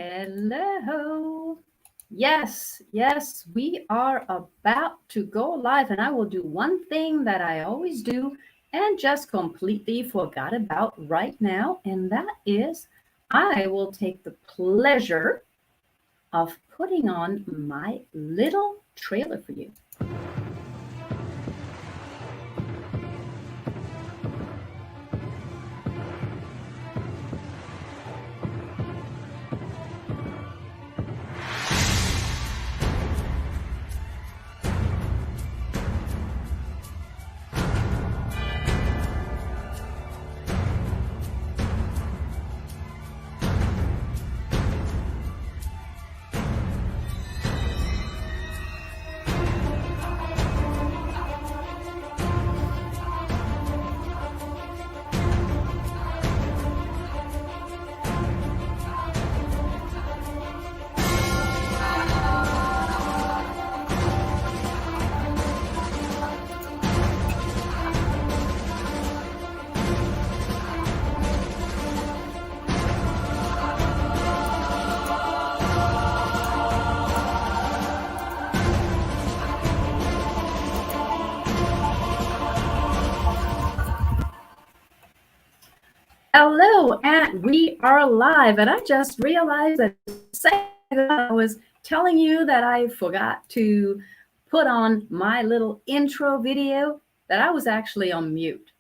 Hello. Yes, we are about to go live, and I will do one thing that I always do and just completely forgot about right now, and that is I will take the pleasure of putting on my little trailer for you. Hello, and we are live. And I just realized that a second ago I was telling you that I forgot to put on my little intro video, that I was actually on mute.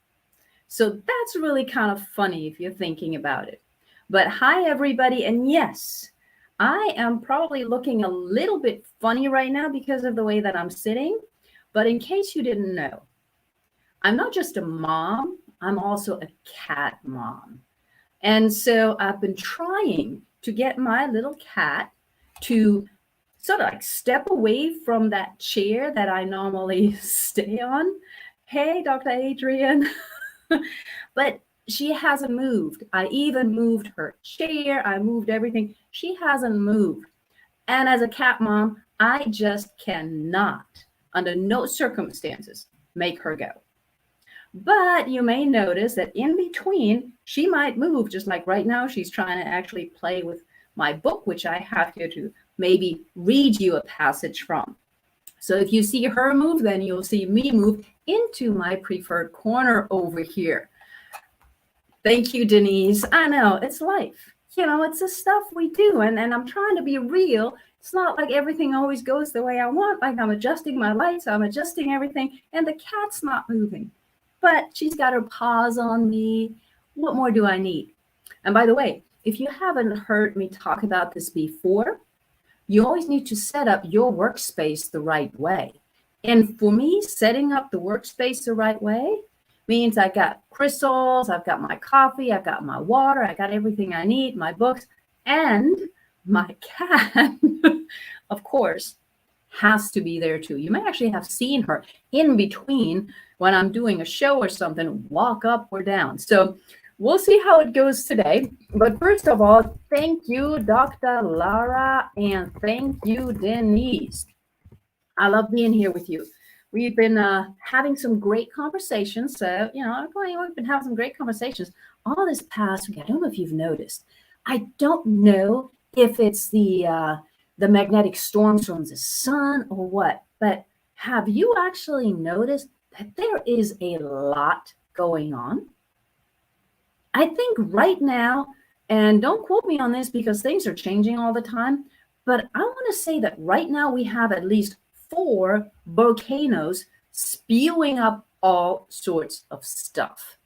So that's really kind of funny if you're thinking about it. But hi, everybody. And yes, I am probably looking a little bit funny right now because of the way that I'm sitting. But in case you didn't know, I'm not just a mom, I'm also a cat mom. And so I've been trying to get my little cat to sort of like step away from that chair that I normally stay on. Hey, Dr. Adrian. But she hasn't moved. I even moved her chair, I moved everything. She hasn't moved. And as a cat mom, I just cannot, under no circumstances, make her go. But you may notice that in between, she might move, just like right now, she's trying to actually play with my book, which I have here to maybe read you a passage from. So if you see her move, then you'll see me move into my preferred corner over here. Thank you, Denise. I know, it's life. It's the stuff we do, and I'm trying to be real. It's not like everything always goes the way I want, like I'm adjusting my lights, I'm adjusting everything, and the cat's not moving. But she's got her paws on me. What more do I need? And by the way, if you haven't heard me talk about this before, you always need to set up your workspace the right way. And for me, setting up the workspace the right way means I got crystals, I've got my coffee, I've got my water, I got everything I need, my books, and my cat, of course, has to be there too. You may actually have seen her in between when I'm doing a show or something, walk up or down. So we'll see how it goes today. But first of all, thank you, Dr. Lara, and thank you, Denise. I love being here with you. We've been having some great conversations. So, we've been having some great conversations all this past week. I don't know if you've noticed. I don't know if it's the magnetic storms from the sun or what, but have you actually noticed that there is a lot going on? I think right now, and don't quote me on this because things are changing all the time, but I want to say that right now we have at least 4 volcanoes spewing up all sorts of stuff.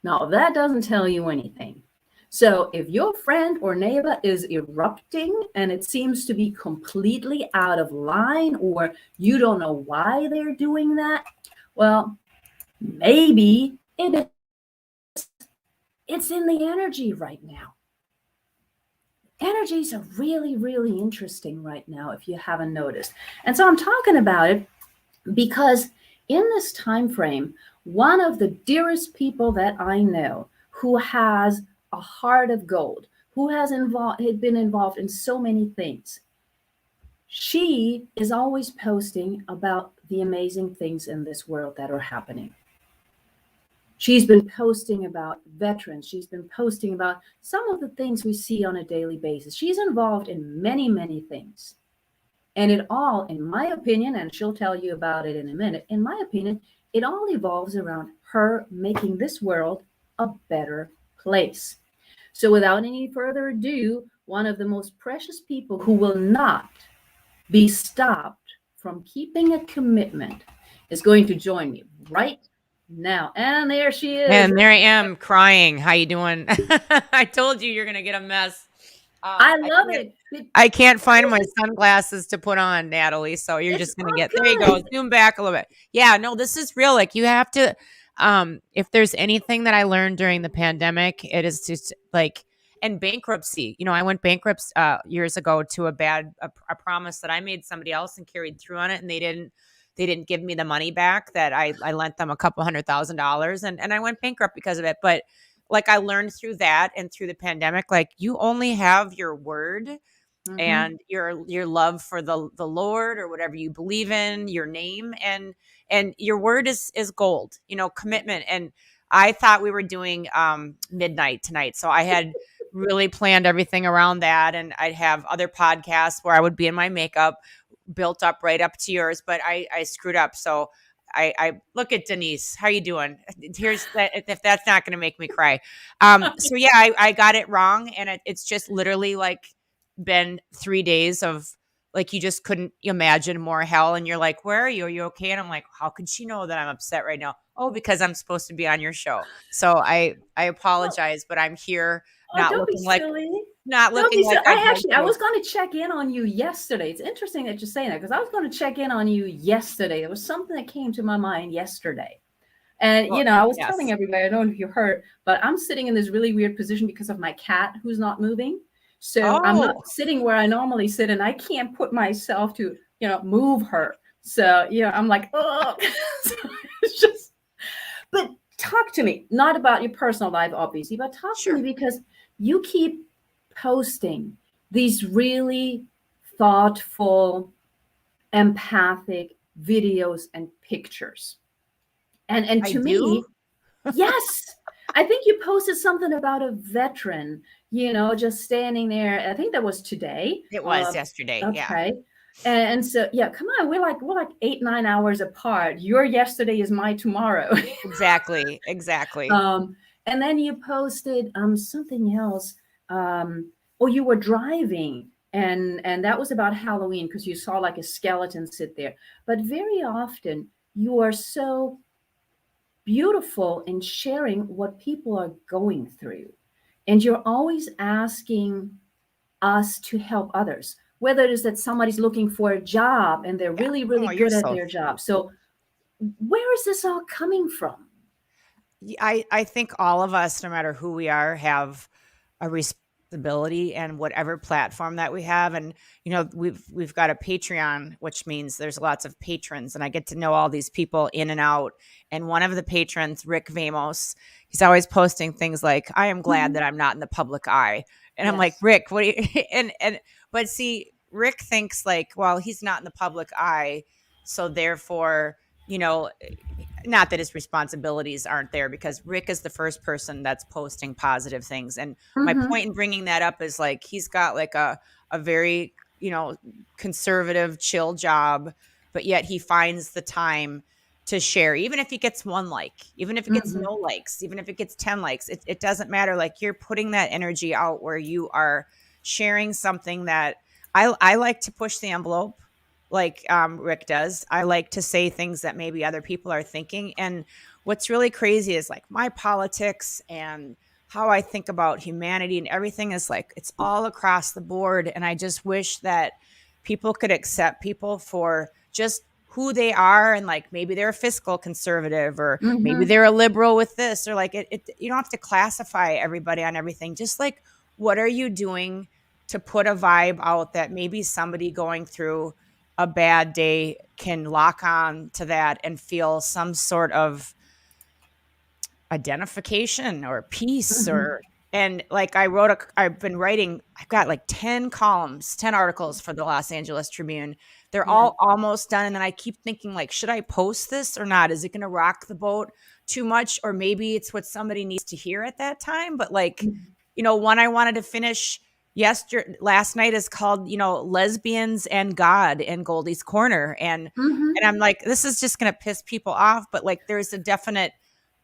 Now, that doesn't tell you anything. So if your friend or neighbor is erupting and it seems to be completely out of line, or you don't know why they're doing that, well, maybe it's in the energy right now. Energies are really, really interesting right now, if you haven't noticed. And so I'm talking about it because in this time frame, one of the dearest people that I know who has a heart of gold, who has been involved in so many things, she is always posting about the amazing things in this world that are happening. She's been posting about veterans. She's been posting about some of the things we see on a daily basis. She's involved in many, many things. And it all, in my opinion, and she'll tell you about it in a minute, in my opinion, it all evolves around her making this world a better place. So, without any further ado, one of the most precious people who will not be stopped from keeping a commitment is going to join me right now. And there she is. And there I am crying. How you doing? I told you you're gonna get a mess. I love it. I can't find my sunglasses to put on, Natalie. So you're just gonna get there. You go. Zoom back a little bit. Yeah, no, this is real. Like you have to. If there's anything that I learned during the pandemic, it is just like and bankruptcy. You know, I went bankrupt years ago to a promise that I made somebody else and carried through on it, and they didn't give me the money back that I lent them a couple $100,000 and I went bankrupt because of it. But like I learned through that and through the pandemic, like you only have your word and your love for the Lord or whatever you believe in, your name and your word is gold, you know, commitment. And I thought we were doing midnight tonight. So I had really planned everything around that. And I'd have other podcasts where I would be in my makeup built up right up to yours, but I screwed up. So I look at Denise. How you doing? Here's that. If that's not going to make me cry. So yeah, I got it wrong. And it's just literally like been 3 days of like, you just couldn't imagine more hell. And you're like, where are you? Are you okay? And I'm like, how could she know that I'm upset right now? Oh, because I'm supposed to be on your show. So I apologize, but I'm here not don't looking be like silly. not looking like I was going to check in on you yesterday. It's interesting that you're saying that because I was going to check in on you yesterday. There was something that came to my mind yesterday. And, well, you know, I was yes. telling everybody, I don't know if you heard, but I'm sitting in this really weird position because of my cat who's not moving. So I'm not sitting where I normally sit and I can't put myself to, you know, move her. So, you know, I'm like, oh, it's just, but talk to me, not about your personal life, obviously, but talk to me because you keep posting these really thoughtful, empathic videos and pictures. And to me, yes, I think you posted something about a veteran, you know, just standing there. I think that was today. It was yesterday. Okay. Yeah. And so, yeah, come on. We're like 8-9 hours apart. Your yesterday is my tomorrow. Exactly. And then you posted something else. Or you were driving and that was about Halloween because you saw like a skeleton sit there. But very often you are so beautiful in sharing what people are going through. And you're always asking us to help others, whether it is that somebody's looking for a job and they're really, really good at their job. So where is this all coming from? I think all of us, no matter who we are, have a responsibility and whatever platform that we have. And, you know, we've got a Patreon, which means there's lots of patrons and I get to know all these people in and out. And one of the patrons, Rick Vamos, he's always posting things like, I am glad that I'm not in the public eye. And I'm like, Rick, what do you, but see, Rick thinks like, well, he's not in the public eye. So therefore, you know, not that his responsibilities aren't there because Rick is the first person that's posting positive things. And my point in bringing that up is like, he's got like a very, you know, conservative, chill job, but yet he finds the time to share, even if he gets one like, even if it gets no likes, even if it gets 10 likes, it doesn't matter. Like you're putting that energy out where you are sharing something that I like to push the envelope. Like Rick does. I like to say things that maybe other people are thinking. And what's really crazy is like my politics and how I think about humanity and everything is like, it's all across the board. And I just wish that people could accept people for just who they are. And like, maybe they're a fiscal conservative or maybe they're a liberal with this or like you don't have to classify everybody on everything. Just like, what are you doing to put a vibe out that maybe somebody going through a bad day can lock on to that and feel some sort of identification or peace and like I've got like 10 columns, 10 articles for the Los Angeles Tribune. They're all almost done. And then I keep thinking like, should I post this or not? Is it going to rock the boat? too much, or maybe it's what somebody needs to hear at that time. But like, one I wanted to finish last night is called, Lesbians and God in Goldie's Corner. And Mm-hmm. I'm like, this is just going to piss people off. But like, there's a definite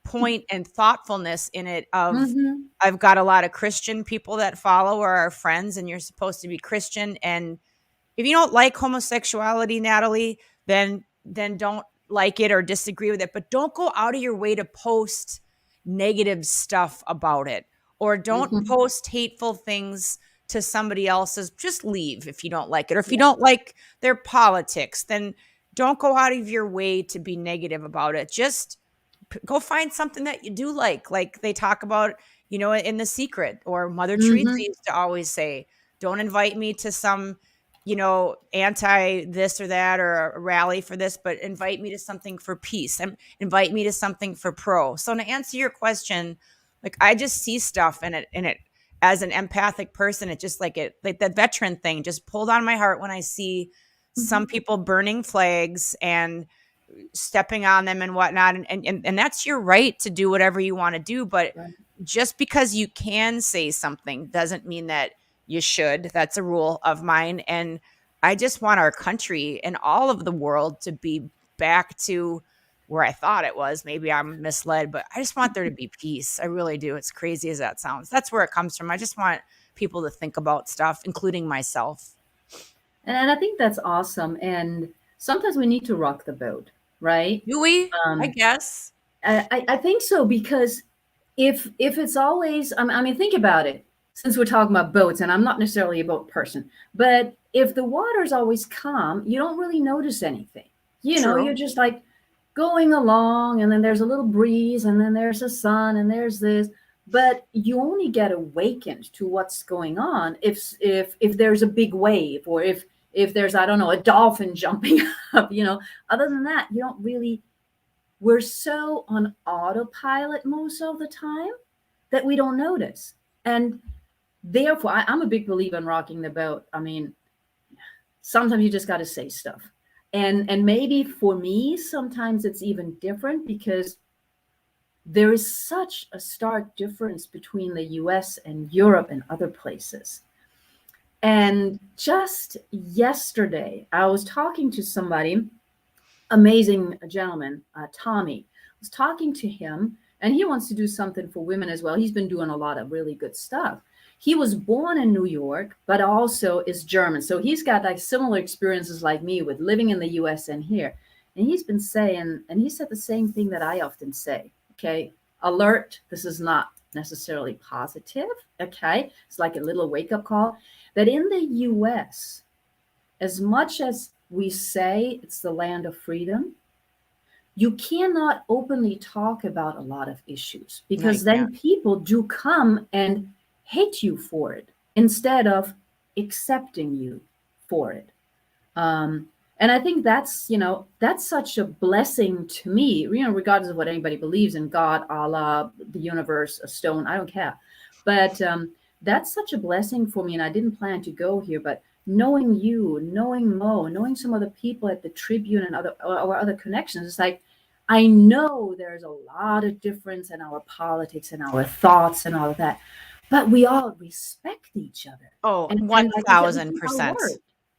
point and thoughtfulness in it of, Mm-hmm. I've got a lot of Christian people that follow or are friends, and you're supposed to be Christian. And if you don't like homosexuality, Natalie, then don't like it or disagree with it, but don't go out of your way to post negative stuff about it, or don't Mm-hmm. post hateful things to somebody else's. Just leave if you don't like it. Or if you Yeah. don't like their politics, then don't go out of your way to be negative about it. Just go find something that you do like they talk about, in The Secret, or Mother Teresa Mm-hmm. used to always say, don't invite me to some, anti this or that, or a rally for this, but invite me to something for peace, and invite me to something for pro. So to answer your question, like, I just see stuff in it as an empathic person. It just like that veteran thing just pulled on my heart when I see Mm-hmm. some people burning flags and stepping on them and whatnot. And that's your right to do whatever you want to do. But Right. just because you can say something doesn't mean that you should. That's a rule of mine. And I just want our country and all of the world to be back to where I thought it was. Maybe I'm misled, but I just want there to be peace. I really do. It's crazy as that sounds. That's where it comes from. I just want people to think about stuff, including myself. And I think that's awesome. And sometimes we need to rock the boat, right? Do we? I Um, guess. I think so, because if it's always, I mean, think about it. Since we're talking about boats, and I'm not necessarily a boat person, but if the water's always calm, you don't really notice anything. You're True. just like going along, and then there's a little breeze, and then there's the sun, and there's this. But you only get awakened to what's going on if there's a big wave, or if there's, I don't know, a dolphin jumping up. Other than that, you don't really, we're so on autopilot most of the time that we don't notice. And therefore, I'm a big believer in rocking the boat. I mean, sometimes you just got to say stuff. And maybe for me, sometimes it's even different, because there is such a stark difference between the US and Europe and other places. And just yesterday, I was talking to somebody, amazing gentleman, Tommy. I was talking to him, and he wants to do something for women as well. He's been doing a lot of really good stuff. He was born in New York, but also is German. So he's got like similar experiences like me with living in the US and here. And he's been saying, and he said the same thing that I often say. Okay, alert, this is not necessarily positive. Okay, it's like a little wake up call that in the US, as much as we say it's the land of freedom, you cannot openly talk about a lot of issues, No, you because can't. then people do come and hate you for it instead of accepting you for it. Um, and I think that's such a blessing to me, regardless of what anybody believes in, God, Allah, the universe, a stone, I don't care. But that's such a blessing for me. And I didn't plan to go here, but knowing you, knowing Mo, knowing some other people at the Tribune and other connections, it's like, I know there's a lot of difference in our politics and our thoughts and all of that, but we all respect each other. Oh, And like you said, we keep our 1000%. word.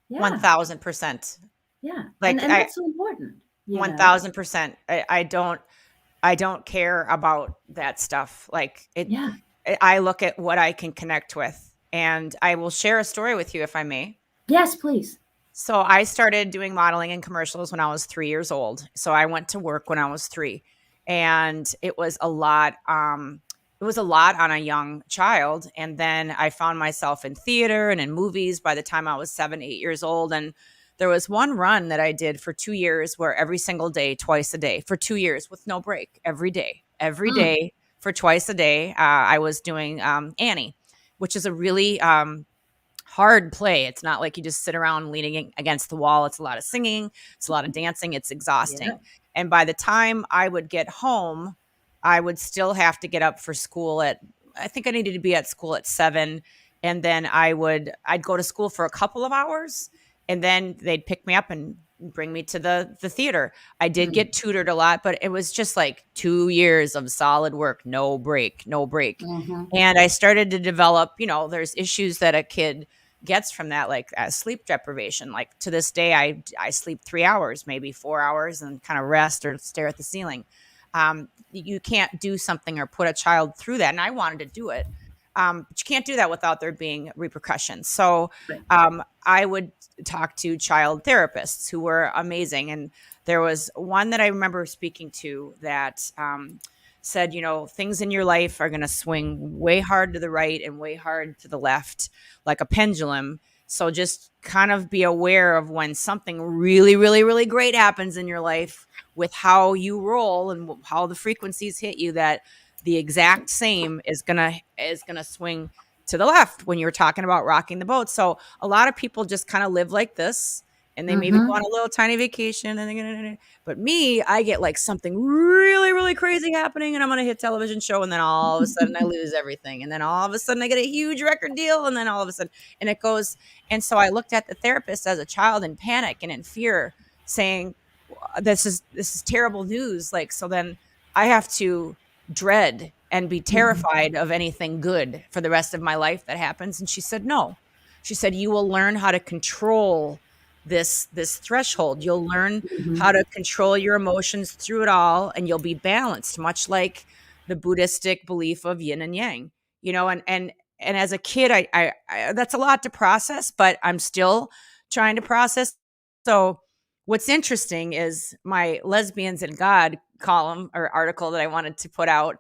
Yeah. 1000%. Yeah. And Like, and that's so important. 1000%. I don't care about that stuff. Like, Yeah. I look at what I can connect with, and I will share a story with you if I may. Yes, please. So I started doing modeling and commercials when I was 3 years old. So I went to work when I was 3, and it was a lot. It was a lot on a young child. And then I found myself in theater and in movies by the time I was 7, 8 years old. And there was one run that I did for 2 years where every single day, twice a day, for 2 years with no break, every Mm. day for twice a day. I was doing Annie, which is a really hard play. It's not like you just sit around leaning against the wall. It's a lot of singing, it's a lot of dancing, it's Yeah. exhausting. And by the time I would get home, I would still have to get up for school I think I needed to be at school at 7. And then I'd go to school for a couple of hours, and then they'd pick me up and bring me to the theater. I did get tutored a lot, but it was just like 2 years of solid work, no break, no break. Mm-hmm. And I started to develop, there's issues that a kid gets from that, like sleep deprivation. Like to this day, I sleep 3 hours, maybe 4 hours, and kind of rest or stare at the ceiling. You can't do something or put a child through that. And I wanted to do it. But you can't do that without there being repercussions. So Right. I would talk to child therapists who were amazing. And there was one that I remember speaking to that said, things in your life are going to swing way hard to the right and way hard to the left, like a pendulum. So just kind of be aware of when something really, really, really great happens in your life with how you roll and how the frequencies hit you, that the exact same is gonna swing to the left when you're talking about rocking the boat. So a lot of people just kind of live like this, and they maybe go Mm-hmm. on a little tiny vacation, but me, I get like something really, really crazy happening, and I'm on a hit television show, and then all of a sudden I lose everything, and then all of a sudden I get a huge record deal, and then all of a sudden, and it goes. And so I looked at the therapist as a child in panic and in fear, saying, this is terrible news. Like, so then I have to dread and be Mm-hmm. terrified of anything good for the rest of my life that happens. And she said, no. She said, you will learn how to control this threshold. You'll learn Mm-hmm. how to control your emotions through it all, and you'll be balanced, much like the Buddhistic belief of yin and yang. And as a kid, I that's a lot to process, but I'm still trying to process. So what's interesting is my Lesbians and God column or article that I wanted to put out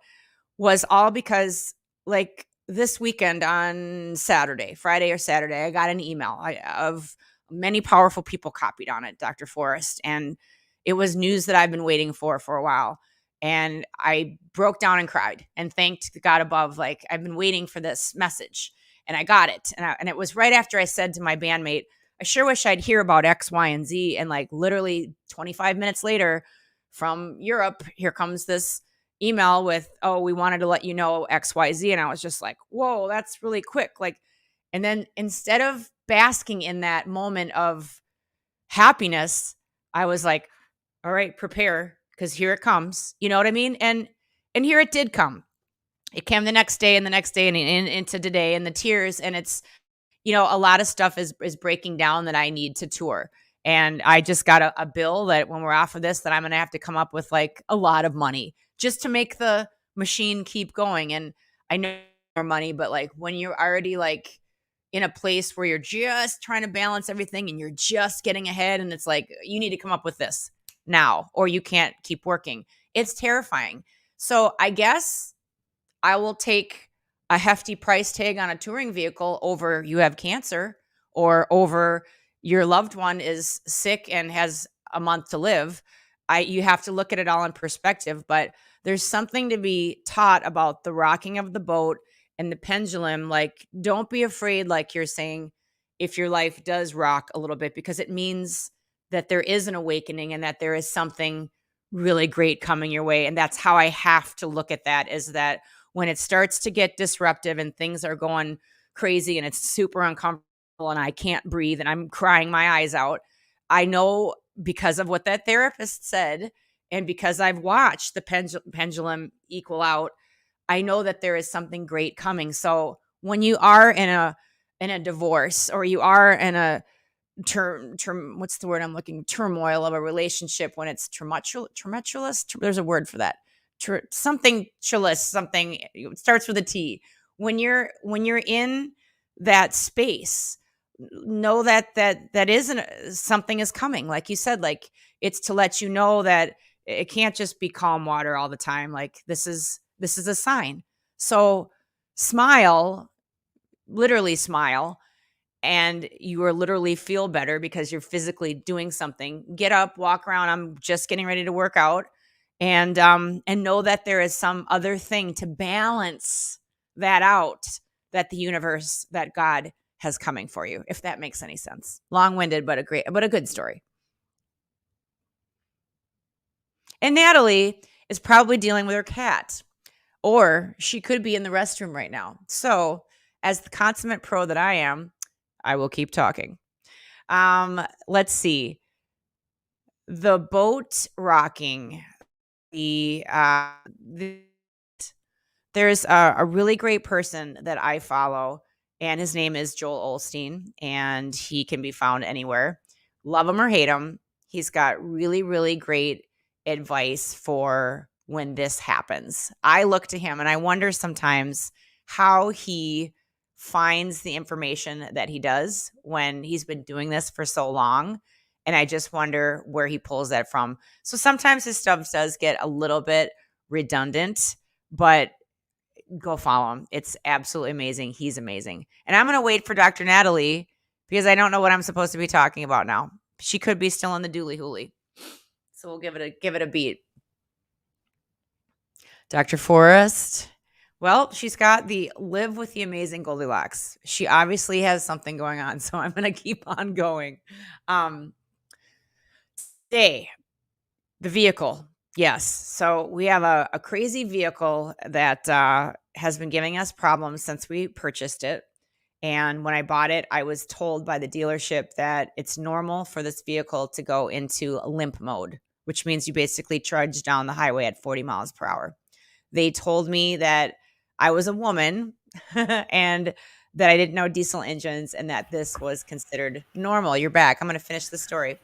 was all because, like, this weekend on Friday or Saturday, I got an email of many powerful people copied on it, Dr. Forrest. And it was news that I've been waiting for a while. And I broke down and cried and thanked God above. Like, I've been waiting for this message, and I got it. And it was right after I said to my bandmate, I sure wish I'd hear about X, Y, and Z. And like literally 25 minutes later from Europe, here comes this email with, oh, we wanted to let you know XYZ. And I was just like, whoa, that's really quick. Like, and then instead of basking in that moment of happiness, I was like, all right, prepare, because here it comes. You know what I mean? And here it did come. It came the next day and the next day and into today, and the tears. And it's, a lot of stuff is breaking down that I need to tour. And I just got a bill that when we're off of this, that I'm going to have to come up with like a lot of money just to make the machine keep going. And I know more money, but like when you're already like in a place where you're just trying to balance everything and you're just getting ahead, and it's like, you need to come up with this now or you can't keep working. It's terrifying. So I guess I will take a hefty price tag on a touring vehicle over you have cancer, or over your loved one is sick and has a month to live. You have to look at it all in perspective, but there's something to be taught about the rocking of the boat and the pendulum. Like, don't be afraid, like you're saying, if your life does rock a little bit, because it means that there is an awakening and that there is something really great coming your way. And that's how I have to look at that, is that when it starts to get disruptive and things are going crazy and it's super uncomfortable and I can't breathe and I'm crying my eyes out, I know, because of what that therapist said and because I've watched the pendulum equal out, I know that there is something great coming. So when you are in a divorce, or you are in a what's the word I'm looking, turmoil of a relationship, when it's tumultuous, there's a word for that, something chillus, something, it starts with a T. When you're in that space, know that isn't, something is coming, like you said. Like, it's to let you know that it can't just be calm water all the time. Like, this is a sign. So smile, literally smile, and you will literally feel better because you're physically doing something. Get up, walk around. I'm just getting ready to work out, and know that there is some other thing to balance that out, that the universe, that God has coming for you, if that makes any sense. Long-winded, but a good story. And Natalie is probably dealing with her cat, or she could be in the restroom right now. So, as the consummate pro that I am, I will keep talking. Let's see. the boat rocking, the there's a really great person that I follow, and his name is Joel Olstein, and he can be found anywhere. Love him or hate him, he's got really, really great advice for when this happens. I look to him and I wonder sometimes how he finds the information that he does when he's been doing this for so long. And I just wonder where he pulls that from. So sometimes his stuff does get a little bit redundant, but go follow him. It's absolutely amazing. He's amazing. And I'm going to wait for Dr. Natalie because I don't know what I'm supposed to be talking about now. She could be still in the dooley hooly. So we'll give it a beat. Dr. Forrest. Well, she's got the live with the amazing Goldy Locks. She obviously has something going on, so I'm going to keep on going. Today, the vehicle. Yes. So we have a crazy vehicle that has been giving us problems since we purchased it. And when I bought it, I was told by the dealership that it's normal for this vehicle to go into limp mode, which means you basically trudge down the highway at 40 miles per hour. They told me that I was a woman and that I didn't know diesel engines and that this was considered normal. You're back. I'm going to finish the story.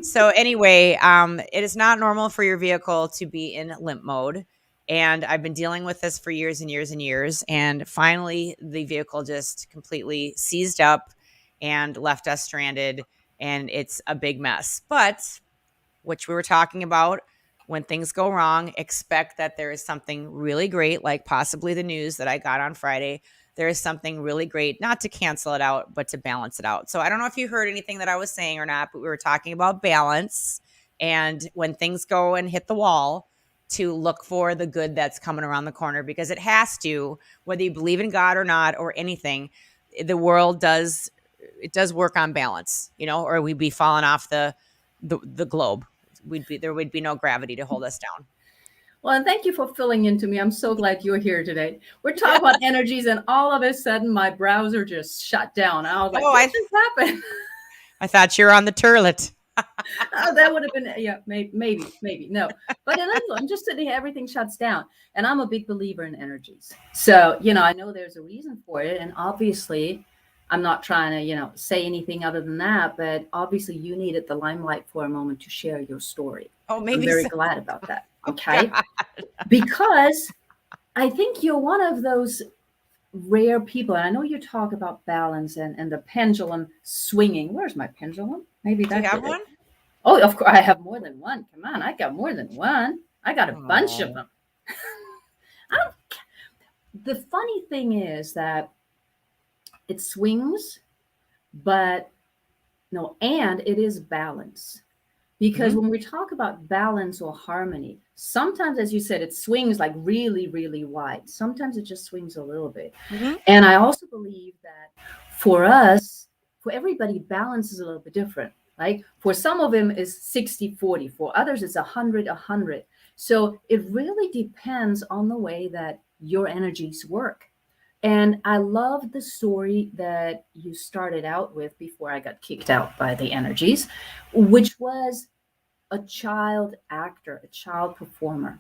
So anyway, it is not normal for your vehicle to be in limp mode. And I've been dealing with this for years and years and years. And finally, the vehicle just completely seized up and left us stranded. And it's a big mess. But, which we were talking about, when things go wrong, expect that there is something really great, like possibly the news that I got on Friday. There is something really great, not to cancel it out, but to balance it out. So I don't know if you heard anything that I was saying or not, but we were talking about balance. And when things go and hit the wall, to look for the good that's coming around the corner, because it has to, whether you believe in God or not, or anything, the world does work on balance, or we'd be falling off the globe. There would be no gravity to hold us down. Well, and thank you for filling in to me. I'm so glad you're here today. We're talking about energies, and all of a sudden my browser just shut down. I was like, what just happened? I thought you were on the turlet. Oh, that would have been, yeah, maybe, no. But I'm just sitting here, everything shuts down. And I'm a big believer in energies. So, I know there's a reason for it. And obviously, I'm not trying to, say anything other than that. But obviously, you needed the limelight for a moment to share your story. Oh, maybe I'm very glad about that. Okay. Because I think you're one of those rare people. And I know you talk about balance and the pendulum swinging. Where's my pendulum? Maybe that. Do you have one? Oh, of course. I have more than one. Come on. I got more than one. I got a bunch of them. The funny thing is that it swings, but no, and it is balance. Because when we talk about balance or harmony, sometimes, as you said, it swings like really, really wide. Sometimes it just swings a little bit. And I also believe that for us, for everybody, balance is a little bit different. Like for some of them is 60-40. For others, it's 100-100. So it really depends on the way that your energies work. And I love the story that you started out with before I got kicked out by the energies, which was a child actor, a child performer.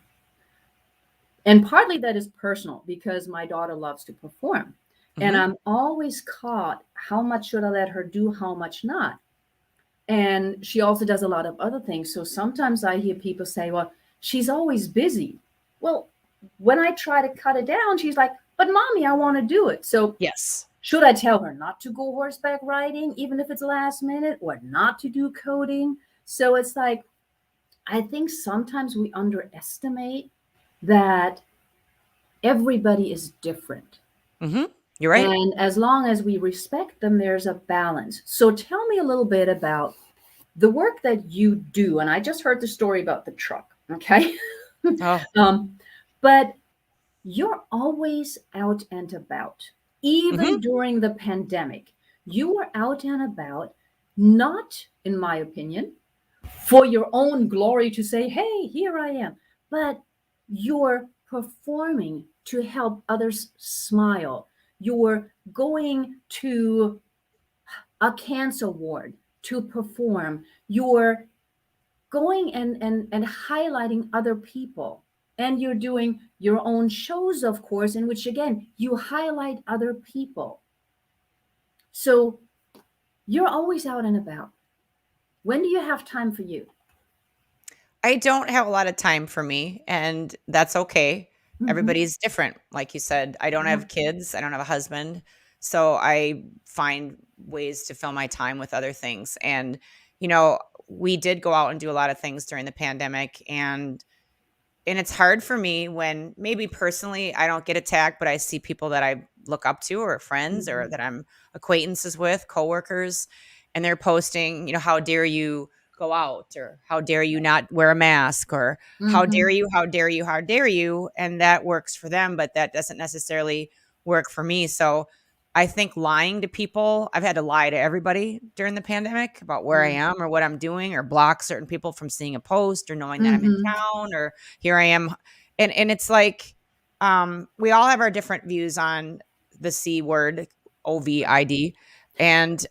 And partly that is personal because my daughter loves to perform. And I'm always caught, how much should I let her do, how much not? And she also does a lot of other things. So sometimes I hear people say, well, she's always busy. Well, when I try to cut it down, she's like, but mommy, I want to do it. So yes. Should I tell her not to go horseback riding, even if it's last minute, or not to do coding? So it's like, I think sometimes we underestimate that everybody is different. You're right. And as long as we respect them, there's a balance. So tell me a little bit about the work that you do. And I just heard the story about the truck. Okay. But you're always out and about. Even during the pandemic, you were out and about, not, in my opinion, for your own glory to say, hey, here I am, but you're performing to help others smile. You're going to a cancer ward to perform. You're going and highlighting other people. And you're doing your own shows, of course, in which again you highlight other people. So you're always out and about. When do you have time for you? I don't have a lot of time for me, and that's okay. Mm-hmm. Everybody's different. Like you said, I don't Yeah. have kids, I don't have a husband. So I find ways to fill my time with other things. And, you know, we did go out and do a lot of things during the pandemic. And it's hard for me when maybe personally I don't get attacked, but I see people that I look up to or friends or Mm-hmm. that I'm acquaintances with, coworkers, and they're posting, how dare you go out, or how dare you not wear a mask, or how dare Mm-hmm. you, how dare you, how dare you. And that works for them, but that doesn't necessarily work for me. So I think lying to people, I've had to lie to everybody during the pandemic about where I am or what I'm doing, or block certain people from seeing a post or knowing that I'm in Mm-hmm. town, or here I am. And it's like, we all have our different views on the C word, OVID. And,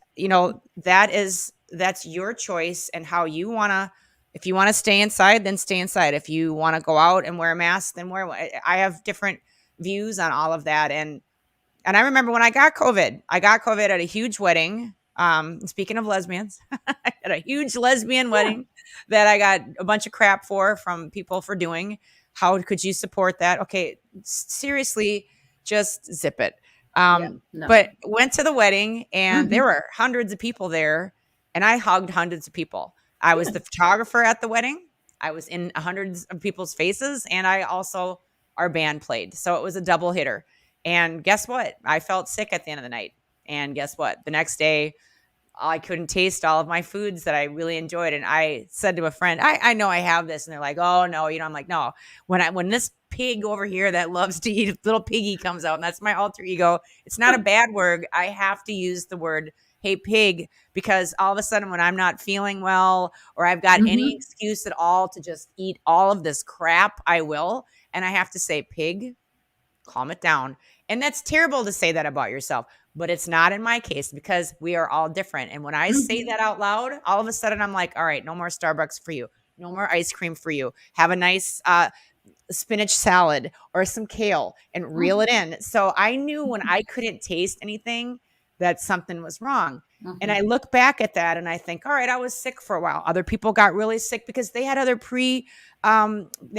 that's your choice and how you want to, if you want to stay inside, then stay inside. If you want to go out and wear a mask, then wear one. I have different views on all of that. And I remember when I got COVID at a huge wedding. Speaking of lesbians, at a huge lesbian Yeah. wedding that I got a bunch of crap from people for doing. How could you support that? Okay, seriously, just zip it. Yeah. No. But went to the wedding and there Mm-hmm. were hundreds of people there, and I hugged hundreds of people. I was the Good. photographer at the wedding. I was in hundreds of people's faces, and I also our band played, so it was a double hitter. And guess what? I felt sick at the end of the night. And guess what? The next day, I couldn't taste all of my foods that I really enjoyed. And I said to a friend, I know I have this. And they're like, oh no, I'm like, no, when this pig over here that loves to eat, little piggy, comes out, and that's my alter ego, it's not a bad word. I have to use the word, hey pig, because all of a sudden when I'm not feeling well, or I've got any Mm-hmm. excuse at all to just eat all of this crap, I will. And I have to say, pig, calm it down. And that's terrible to say that about yourself, but it's not in my case because we are all different. And when I say Mm-hmm. that out loud, all of a sudden I'm like, all right, no more Starbucks for you. No more ice cream for you. Have a nice spinach salad or some kale and reel it in. So I knew when I couldn't taste anything that something was wrong. And Mm-hmm. I look back at that and I think, all right, I was sick for a while. Other people got really sick because they had other they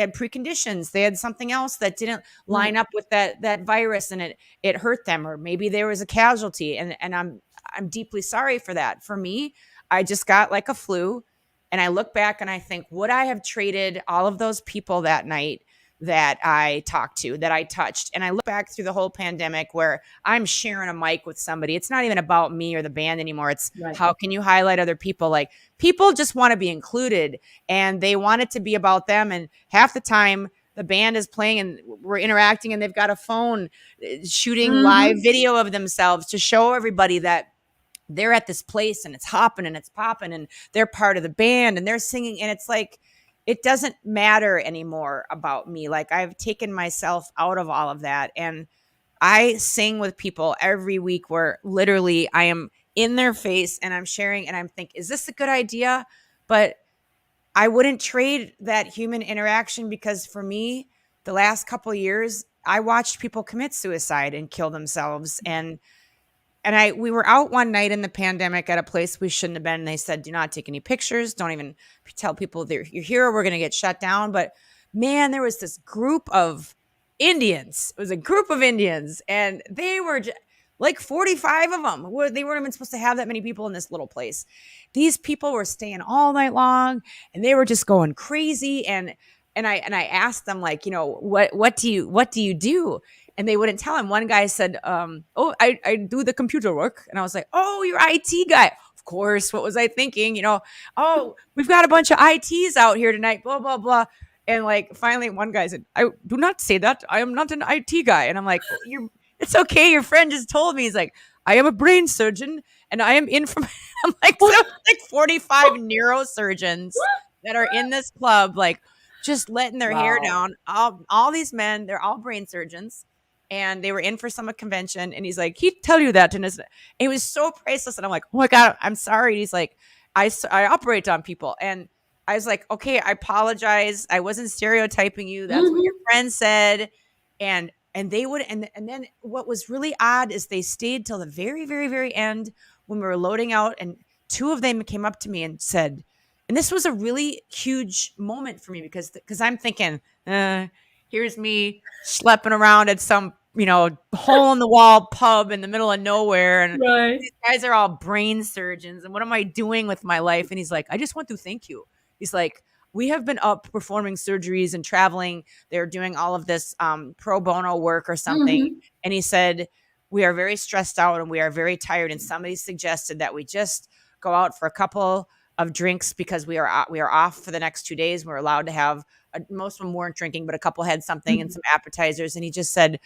had preconditions. They had something else that didn't line Right. up with that virus, and it hurt them, or maybe there was a casualty. And I'm deeply sorry for that. For me, I just got like a flu, and I look back and I think, would I have traded all of those people that night that I talked to, that I touched? And I look back through the whole pandemic where I'm sharing a mic with somebody. It's not even about me or the band anymore. It's Right. how can you highlight other people? Like, people just want to be included, and they want it to be about them. And half the time the band is playing and we're interacting, and they've got a phone shooting live Mm-hmm. video of themselves to show everybody that they're at this place and it's hopping and it's popping and they're part of the band and they're singing. And it's like, it doesn't matter anymore about me. Like, I've taken myself out of all of that. And I sing with people every week where literally I am in their face and I'm sharing and I'm thinking, is this a good idea? But I wouldn't trade that human interaction, because for me, the last couple of years, I watched people commit suicide and kill themselves. And we were out one night in the pandemic at a place we shouldn't have been. And they said, do not take any pictures. Don't even tell people that you're here. We're going to get shut down. But man, there was this group of Indians. It was a group of Indians, and they were like 45 of them. They weren't even supposed to have that many people in this little place. These people were staying all night long, and they were just going crazy. And I asked them, like, what do you do? And they wouldn't tell him. One guy said, oh, I do the computer work. And I was like, oh, you're IT guy. Of course. What was I thinking? Oh, we've got a bunch of ITs out here tonight, blah, blah, blah. And like, finally, one guy said, I do not say that. I am not an IT guy. And I'm like, oh, it's okay. Your friend just told me. He's like, I am a brain surgeon and I am in from, I'm like, so like 45 neurosurgeons that are in this club, like, just letting their hair Wow. down. All these men, they're all brain surgeons, and they were in for some convention. And he's like, he'd tell you that. And it was so priceless. And I'm like, oh my God, I'm sorry. And he's like, I operate on people. And I was like, okay, I apologize. I wasn't stereotyping you. That's what your Mhm. friend said. And they would, and then what was really odd is they stayed till the very, very, very end when we were loading out. And two of them came up to me and said, and this was a really huge moment for me because I'm thinking, here's me schlepping around at some, hole in the wall pub in the middle of nowhere. And Right. these guys are all brain surgeons. And what am I doing with my life? And he's like, I just want to thank you. He's like, we have been up performing surgeries and traveling. They're doing all of this pro bono work or something. Mhm. And he said, we are very stressed out and we are very tired. And somebody suggested that we just go out for a couple of drinks because we are off for the next 2 days. We're allowed to have most of them weren't drinking, but a couple had something and Mhm. some appetizers. And he just said,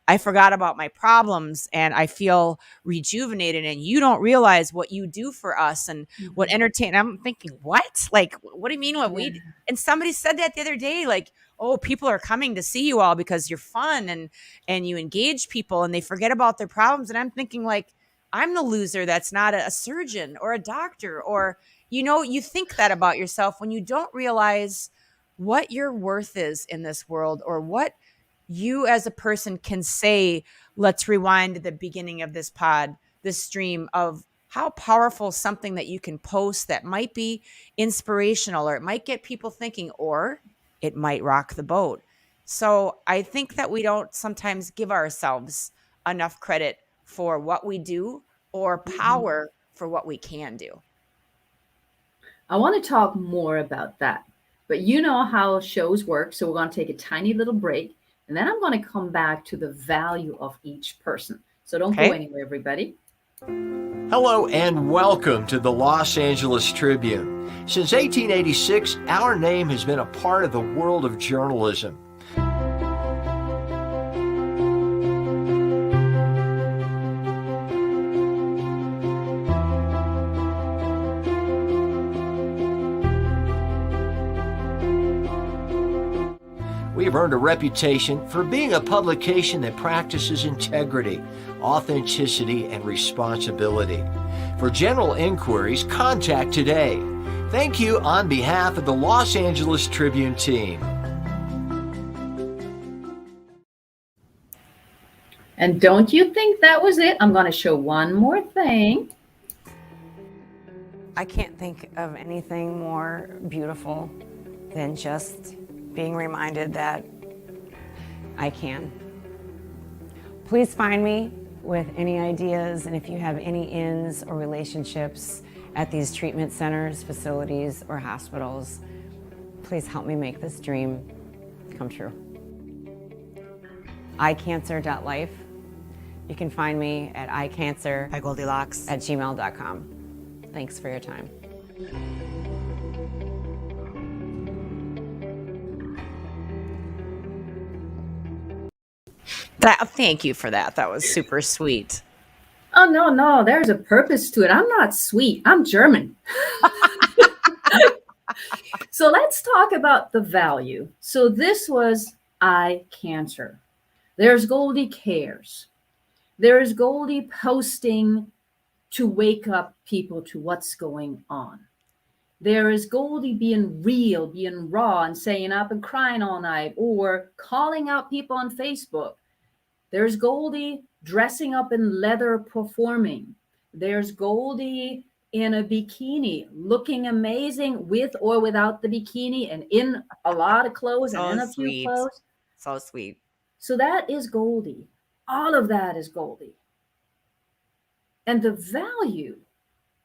I forgot about my problems and I feel rejuvenated. And you don't realize what you do for us and what Mhm. entertain. I'm thinking, what? Like, what do you mean what we? Yeah. And somebody said that the other day, like, oh, people are coming to see you all because you're fun and you engage people and they forget about their problems. And I'm thinking, like, I'm the loser that's not a surgeon or a doctor or you think that about yourself when you don't realize what your worth is in this world or what you as a person can say. Let's rewind to the beginning of this stream of how powerful something that you can post that might be inspirational or it might get people thinking or it might rock the boat. So I think that we don't sometimes give ourselves enough credit for what we do or Mhm. power for what we can do. I want to talk more about that. But you know how shows work, so we're going to take a tiny little break, and then I'm going to come back to the value of each person. So don't go Okay. anywhere, everybody. Hello and welcome to the Los Angeles Tribune. Since 1886, our name has been a part of the world of journalism. We have earned a reputation for being a publication that practices integrity, authenticity, and responsibility. For general inquiries, contact today. Thank you on behalf of the Los Angeles Tribune team. And don't you think that was it? I'm going to show one more thing. I can't think of anything more beautiful than just being reminded that I can. Please find me with any ideas, and if you have any ins or relationships at these treatment centers, facilities, or hospitals, please help me make this dream come true. iCancer.life. You can find me at iCancer By Goldy Locks. at gmail.com. Thanks for your time. Thank you for that. That was super sweet. Oh, no, no, there's a purpose to it. I'm not sweet, I'm German. So let's talk about the value. So this was eye cancer. There's Goldie Cares. There's Goldie posting to wake up people to what's going on. There is Goldie being real, being raw, and staying up and crying all night, or calling out people on Facebook. There's Goldie dressing up in leather performing. There's Goldie in a bikini looking amazing with or without the bikini and in a lot of clothes and So in a few sweet. clothes. So sweet. So that is Goldie. All of that is Goldie. And the value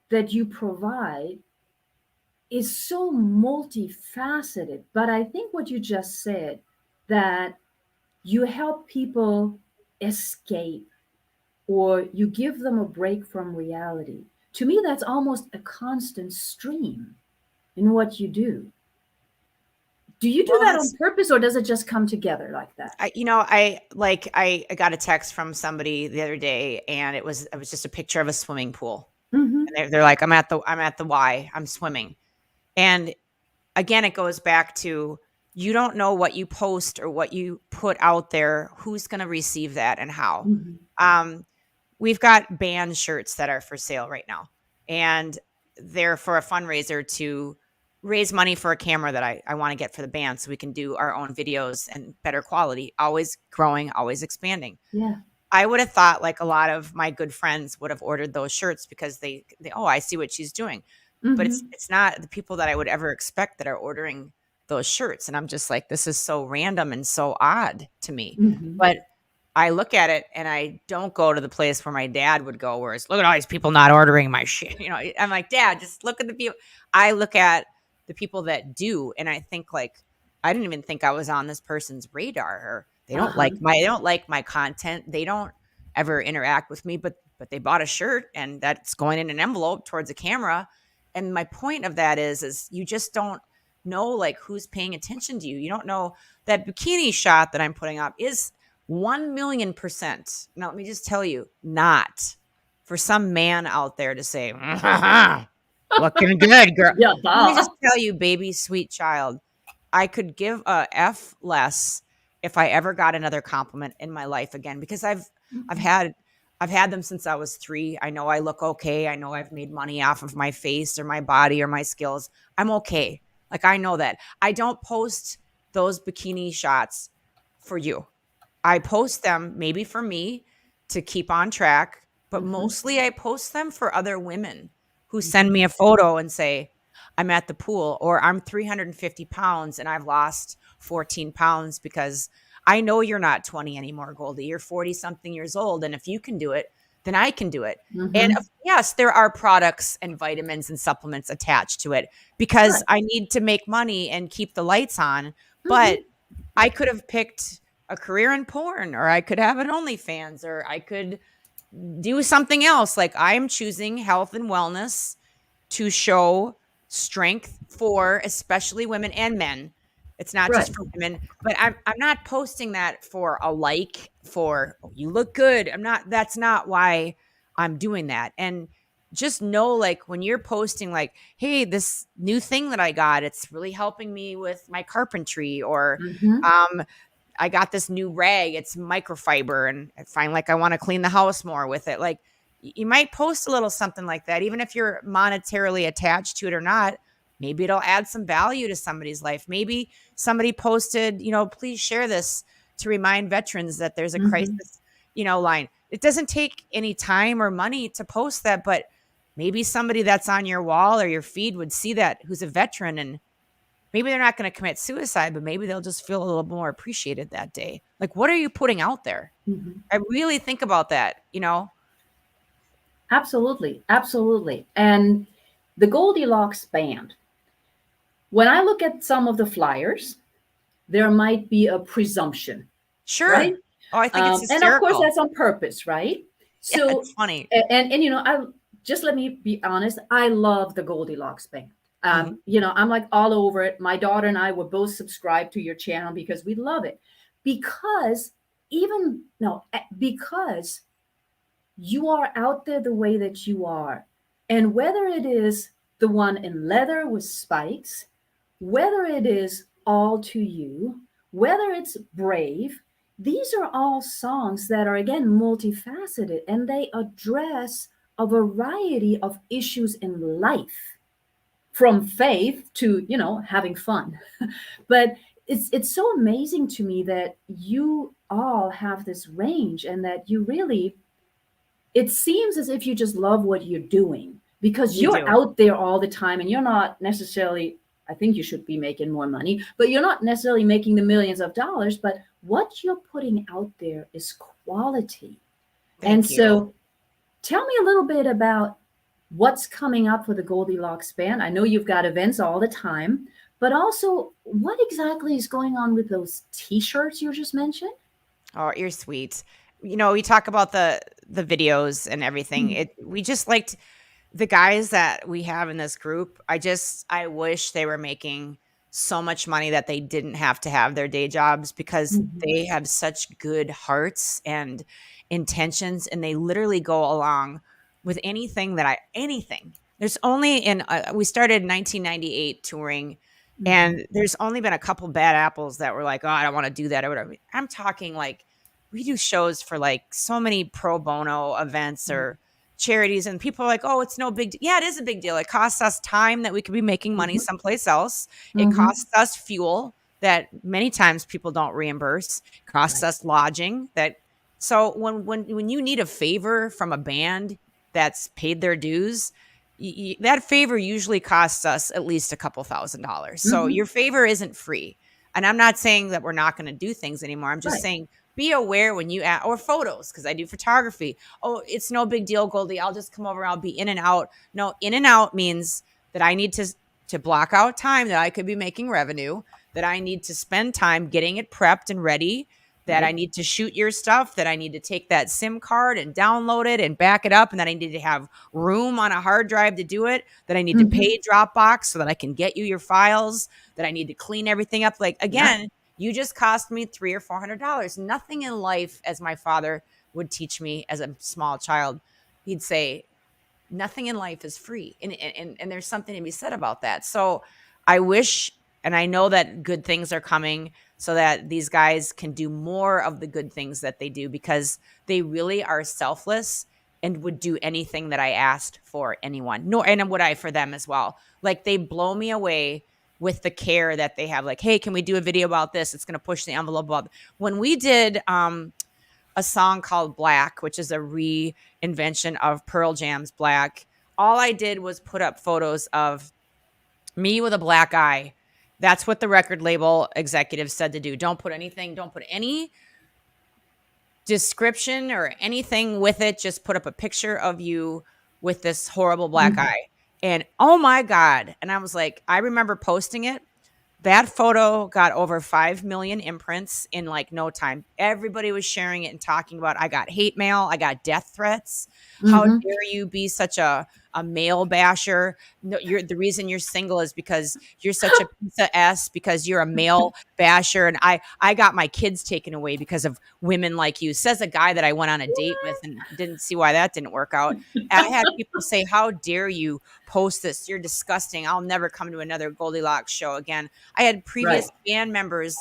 that you provide is so multifaceted. But I think what you just said, that you help people escape or you give them a break from reality. To me, that's almost a constant stream in what you do. Do you do Well, that on that's purpose or does it just come together like that? I got a text from somebody the other day, and it was just a picture of a swimming pool, Mm-hmm. and they're like, I'm at the Y, I'm swimming, and again, it goes back to you don't know what you post or what you put out there, who's going to receive that and how. Mm-hmm. Um, we've got band shirts that are for sale right now, and they're for a fundraiser to raise money for a camera that I want to get for the band so we can do our own videos and better quality, always growing, always expanding. Yeah. I would have thought like a lot of my good friends would have ordered those shirts because they oh, I see what she's doing. But it's not the people that I would ever expect that are ordering those shirts. And I'm just like, this is so random and so odd to me. But I look at it and I don't go to the place where my dad would go, where it's look at all these people not ordering my shit. You know, I'm like, Dad, just look at the people. I look at the people that do, and I think like, I didn't even think I was on this person's radar, or they don't they don't like my content. They don't ever interact with me, but they bought a shirt and that's going in an envelope towards a camera. And my point of that is you just don't know like who's paying attention to you. You don't know that bikini shot that I'm putting up is 1,000,000%. Now, let me just tell you, not for some man out there to say, looking good, girl. Yeah, let me just tell you, baby, sweet child, I could give a F less if I ever got another compliment in my life again, because I've had them since I was 3. I know I look okay. I know I've made money off of my face or my body or my skills. I'm okay. Like, I know that. I don't post those bikini shots for you. I post them maybe for me to keep on track, but mostly I post them for other women who send me a photo and say, I'm at the pool, or I'm 350 pounds and I've lost 14 pounds because I know you're not 20 anymore, Goldy. You're 40 something years old. And if you can do it, then I can do it. And yes, there are products and vitamins and supplements attached to it because I need to make money and keep the lights on. But I could have picked a career in porn, or I could have an OnlyFans, or I could do something else. Like, I'm choosing health and wellness to show strength for especially women and men. It's not just for women, but I'm not posting that for a like, for, oh, you look good. That's not why I'm doing that. And just know, like, when you're posting like, hey, this new thing that I got, it's really helping me with my carpentry, or I got this new rag, it's microfiber, and I find like I want to clean the house more with it. Like, you might post a little something like that, even if you're monetarily attached to it or not. Maybe it'll add some value to somebody's life. Maybe somebody posted, please share this to remind veterans that there's a crisis, line. It doesn't take any time or money to post that, but maybe somebody that's on your wall or your feed would see that, who's a veteran, and maybe they're not going to commit suicide, but maybe they'll just feel a little more appreciated that day. Like, what are you putting out there? I really think about that, Absolutely. Absolutely. And the Goldy Locks band, when I look at some of the flyers, there might be a presumption. Sure. Right? Oh, I think it's hysterical. And of course, that's on purpose, right? So yeah, it's funny. And I just, let me be honest, I love the Goldy Locks band. I'm like all over it. My daughter and I were both subscribed to your channel because we love it. Because you are out there the way that you are. And whether it is the one in leather with spikes, whether it is All to You, whether it's Brave, these are all songs that are, again, multifaceted, and they address a variety of issues in life, from faith to, having fun. But it's so amazing to me that you all have this range, and that you really, it seems as if you just love what you're doing, because you're out there all the time, and you're not necessarily, I think you should be making more money, but you're not necessarily making the millions of dollars, but what you're putting out there is quality. Thank you. So tell me a little bit about what's coming up for the Goldy Locks band. I know you've got events all the time, but also what exactly is going on with those t-shirts you just mentioned? Oh, you're sweet. We talk about the videos and everything. We just liked the guys that we have in this group. I wish they were making so much money that they didn't have to have their day jobs, because they have such good hearts and intentions, and they literally go along with anything. There's only we started in 1998 touring, and there's only been a couple bad apples that were like, oh, I don't want to do that or whatever. I'm talking like, we do shows for like so many pro bono events, or charities, and people are like, oh, it's no big deal. Yeah, it is a big deal. It costs us time that we could be making money someplace else. It costs us fuel that many times people don't reimburse. It costs us lodging. So when you need a favor from a band that's paid their dues, that favor usually costs us at least a couple $1,000s. So your favor isn't free. And I'm not saying that we're not going to do things anymore. I'm just saying, be aware when you or photos, because I do photography. Oh, it's no big deal, Goldie. I'll just come over. I'll be in and out. No, in and out means that I need to block out time that I could be making revenue, that I need to spend time getting it prepped and ready, that I need to shoot your stuff, that I need to take that SIM card and download it and back it up, and that I need to have room on a hard drive to do it, that I need to pay Dropbox so that I can get you your files, that I need to clean everything up. Like, again, you just cost me $300 or $400. Nothing in life, as my father would teach me as a small child, he'd say, nothing in life is free. And there's something to be said about that. So I wish, and I know that good things are coming so that these guys can do more of the good things that they do, because they really are selfless and would do anything that I asked for anyone. And would I for them as well. Like, they blow me away with the care that they have. Like, hey, can we do a video about this? It's going to push the envelope up. When we did a song called Black, which is a reinvention of Pearl Jam's Black, all I did was put up photos of me with a black eye. That's what the record label executive said to do. Don't put any description or anything with it. Just put up a picture of you with this horrible black eye. And oh my God. And I was like, I remember posting it. That photo got over 5 million imprints in like no time. Everybody was sharing it and talking about, I got hate mail. I got death threats. How dare you be such a male basher? No, the reason you're single is because you're such a piece of S, because you're a male basher. And I got my kids taken away because of women like you, says a guy that I went on a date with and didn't see why that didn't work out. And I had people say, how dare you post this? You're disgusting. I'll never come to another Goldy Locks show again. I had previous band members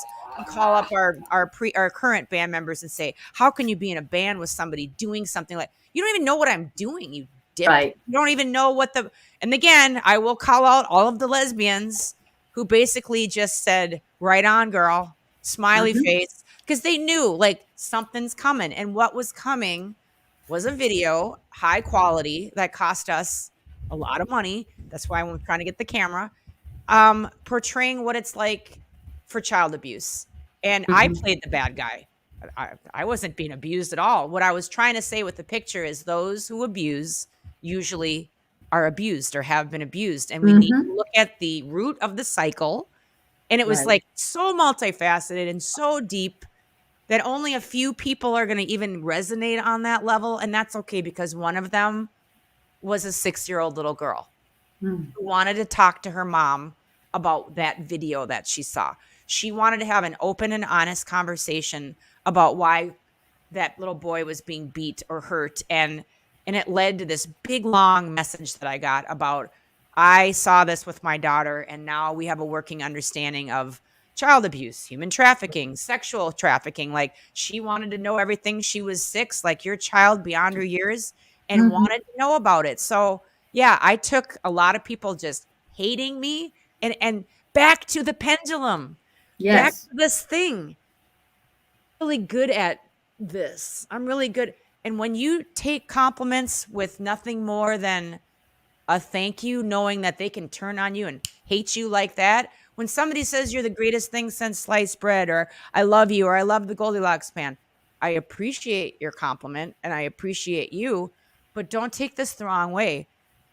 call up our current band members and say, how can you be in a band with somebody doing something like, you don't even know what I'm doing, you dip. You don't even know what and again, I will call out all of the lesbians who basically just said, right on, girl, smiley face, because they knew like something's coming. And what was coming was a video, high quality, that cost us a lot of money. That's why I'm trying to get the camera, portraying what it's like for child abuse. And I played the bad guy. I wasn't being abused at all. What I was trying to say with the picture is those who abuse usually are abused or have been abused. And we need to look at the root of the cycle. And it was like so multifaceted and so deep that only a few people are going to even resonate on that level. And that's okay, because one of them was a 6-year-old little girl who wanted to talk to her mom about that video that she saw. She wanted to have an open and honest conversation about why that little boy was being beat or hurt. And it led to this big, long message that I got about, I saw this with my daughter, and now we have a working understanding of child abuse, human trafficking, sexual trafficking. Like, she wanted to know everything. She was 6, like your child beyond her years, and wanted to know about it. So yeah, I took a lot of people just hating me and back to the pendulum. Back to this thing. Really good at this. I'm really good. And when you take compliments with nothing more than a thank you, knowing that they can turn on you and hate you like that. When somebody says you're the greatest thing since sliced bread, or I love you, or I love the Goldy Locks band, I appreciate your compliment and I appreciate you, but don't take this the wrong way.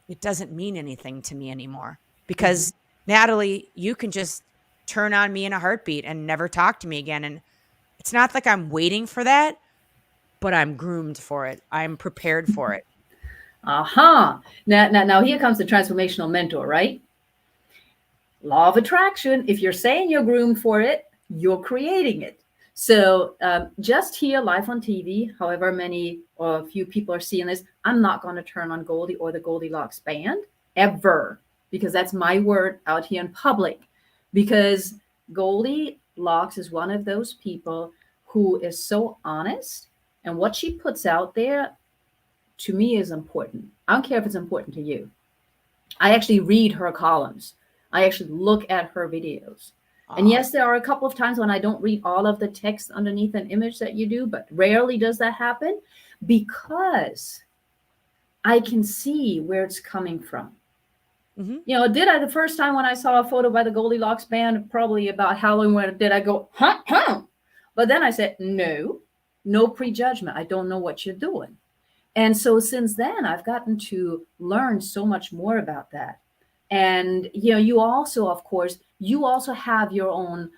It doesn't mean anything to me anymore, because Natalie, you can just turn on me in a heartbeat and never talk to me again. And it's not like I'm waiting for that, but I'm groomed for it. I'm prepared for it. Now here comes the transformational mentor, right? Law of attraction. If you're saying you're groomed for it, you're creating it. So just here live on TV, however many or few people are seeing this, I'm not going to turn on Goldy or the Goldy Locks band ever, because that's my word out here in public. Because Goldy Locks is one of those people who is so honest, and what she puts out there, to me is important. I don't care if it's important to you. I actually read her columns. I actually look at her videos. And yes, there are a couple of times when I don't read all of the text underneath an image that you do, but rarely does that happen because I can see where it's coming from. Mhm. You know, did I the first time when I saw a photo by the Goldy Locks band, probably about Halloween, when did I go, huh? But then I said, no prejudgment. I don't know what you're doing. And so since then, I've gotten to learn so much more about that. And, you know, you also, of course, you also have your own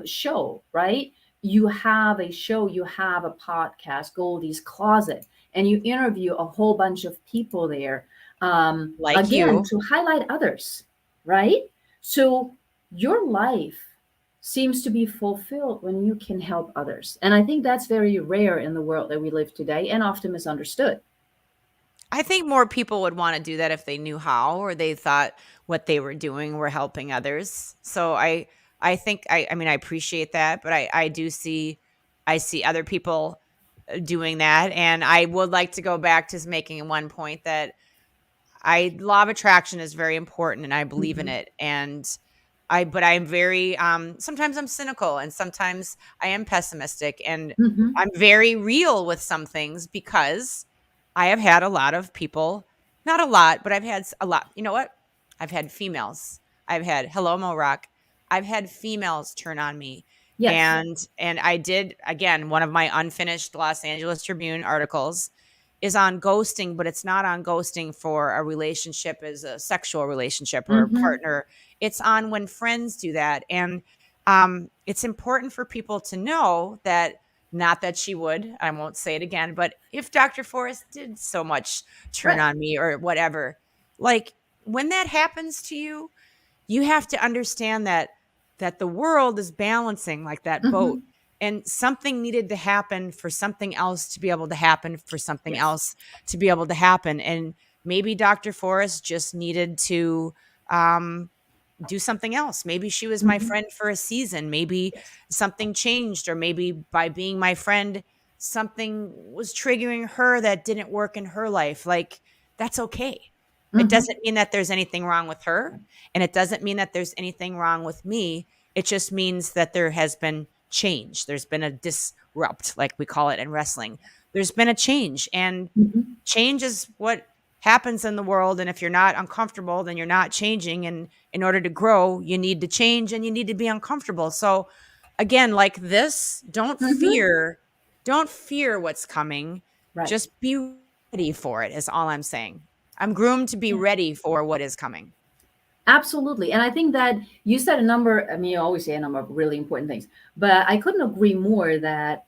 show, right? You have a show, you have a podcast, Goldie's Closet, and you interview a whole bunch of people there, Like again, you. to highlight others, right? So your life seems to be fulfilled when you can help others. And I think that's very rare in the world that we live today and often misunderstood. I think more people would want to do that if they knew how, or they thought what they were doing were helping others. So I think I mean I appreciate that, but I do see I see other people doing that, and I would like to go back to making one point that law of attraction is very important, and I believe in Mhm. it. And but I'm very sometimes I'm cynical, and sometimes I am pessimistic, and Mhm. I'm very real with some things because I have had a lot of people, not a lot, but I've had a lot. You know what? I've had females. I've had hello Mo Rock. I've had females turn on me. Yes. And I did, again, one of my unfinished Los Angeles Tribune articles is on ghosting, but it's not on ghosting for a relationship as a sexual relationship or a Mhm. partner. It's on when friends do that. And it's important for people to know that, not that she would, I won't say it again, but if Dr. Forrest did so much turn Right. on me or whatever, like when that happens to you, you have to understand that the world is balancing like that boat, Mhm. and something needed to happen for something else to be able to happen for something Yes. else to be able to happen. And maybe Dr. Forrest just needed to um do something else. Maybe she was my Mhm. friend for a season. Maybe Yes. something changed, or maybe by being my friend, something was triggering her that didn't work in her life. Like, that's okay. It Mhm. doesn't mean that there's anything wrong with her, and it doesn't mean that there's anything wrong with me. It just means that there has been change. There's been a disrupt, like we call it in wrestling. There's been a change, and Mhm. change is what happens in the world. And if you're not uncomfortable, then you're not changing. And in order to grow, you need to change and you need to be uncomfortable. So again, like this, Mhm. don't fear what's coming. Right. Just be ready for it is all I'm saying. I'm groomed to be Yeah. ready for what is coming. Absolutely. And I think that you said a number, I mean, you always say a number of really important things, but I couldn't agree more that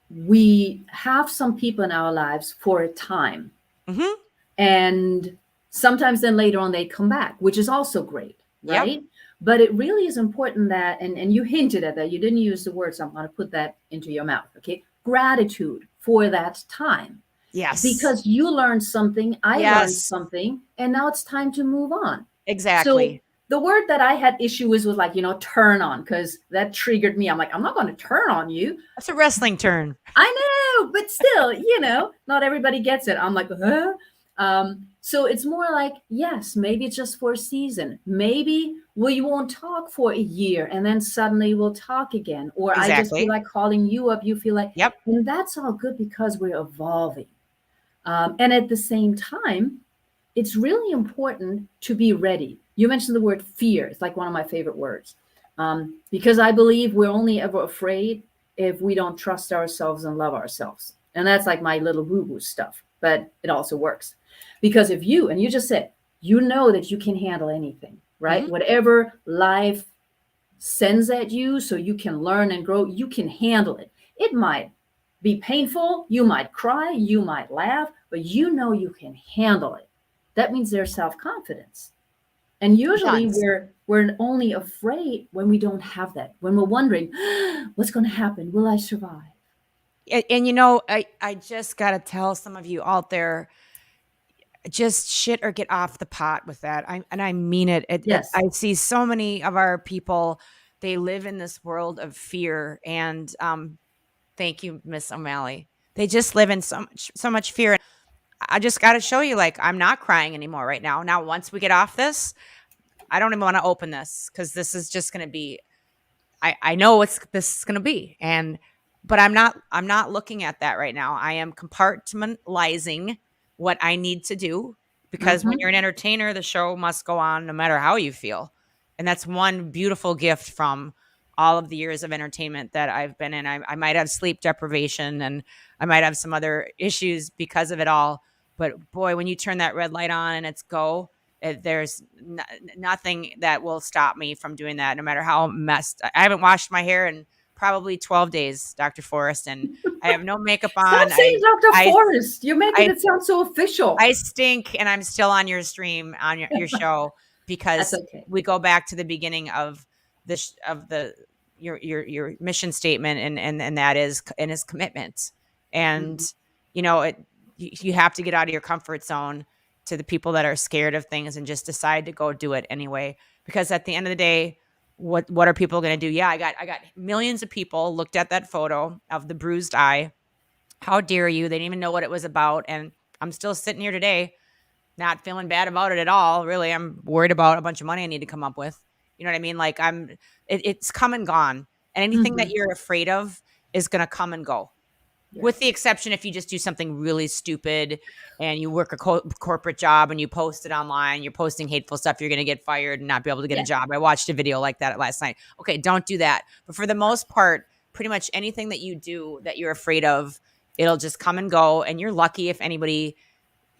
we have some people in our lives for a time. Hmm. And sometimes then later on they come back, which is also great, Yep. right? But it really is important that, and you hinted at that, you didn't use the word, so I'm going to put that into your mouth, okay? Gratitude for that time. Yes. Because you learned something, I learned Yes. something, and now it's time to move on. So Exactly. the word that I had issue with was like, turn on, because that triggered me. I'm like, I'm not going to turn on you. That's a wrestling term. I know, but still, not everybody gets it. I'm like, huh? So it's more like, yes, maybe it's just for a season. Maybe we won't talk for a year and then suddenly we'll talk again. Or I just feel Exactly. like calling you up. You feel like, Yep. and that's all good because we're evolving. And at the same time, it's really important to be ready. You mentioned the word fear. It's like one of my favorite words, because I believe we're only ever afraid if we don't trust ourselves and love ourselves. And that's like my little woo woo stuff, but it also works. Because if you, and you just said, you know that you can handle anything, right? Hmm. Whatever life sends at you so you can learn and grow, you can handle it. It might be painful, you might cry, you might laugh, but you know you can handle it. That means there's self-confidence. And It usually does. we're only afraid when we don't have that, when we're wondering, what's going to happen? Will I survive? And I just got to tell some of you out there, just shit or get off the pot with that. I mean it. Yes. I see so many of our people, they live in this world of fear. And thank you, Miss O'Malley. They just live in so much fear. I just got to show you, like, I'm not crying anymore right now. Now, once we get off this, I don't even want to open this because this is just going to be, I know what this is going to be. But I'm not looking at that right now. I am compartmentalizing what I need to do because when you're an entertainer, the show must go on no matter how you feel. And that's one beautiful gift from all of the years of entertainment that I've been in. I might have sleep deprivation and I might have some other issues because of it all. But boy, when you turn that red light on and it's go, there's nothing that will stop me from doing that, no matter how messed. I haven't washed my hair in probably 12 days, Dr. Forrest, and I have no makeup on. Stop saying Dr. Forrest. You're making it sound so official. I stink, and I'm still on your stream, on your show, because we go back to the beginning of this, your mission statement, and that is commitment. And you have to get out of your comfort zone to the people that are scared of things and just decide to go do it anyway. Because at the end of the day, what are people going to do? Yeah, I got millions of people looked at that photo of the bruised eye. How dare you? They didn't even know what it was about. And I'm still sitting here today, not feeling bad about it at all. Really, I'm worried about a bunch of money I need to come up with. You know what I mean? Like it's come and gone. And anything that you're afraid of is going to come and go. Yeah. With the exception if you just do something really stupid and you work a corporate job and you post it online, you're posting hateful stuff, you're going to get fired and not be able to get a job. I watched a video like that last night. Okay, don't do that. But for the most part, pretty much anything that you do that you're afraid of, it'll just come and go. And you're lucky if anybody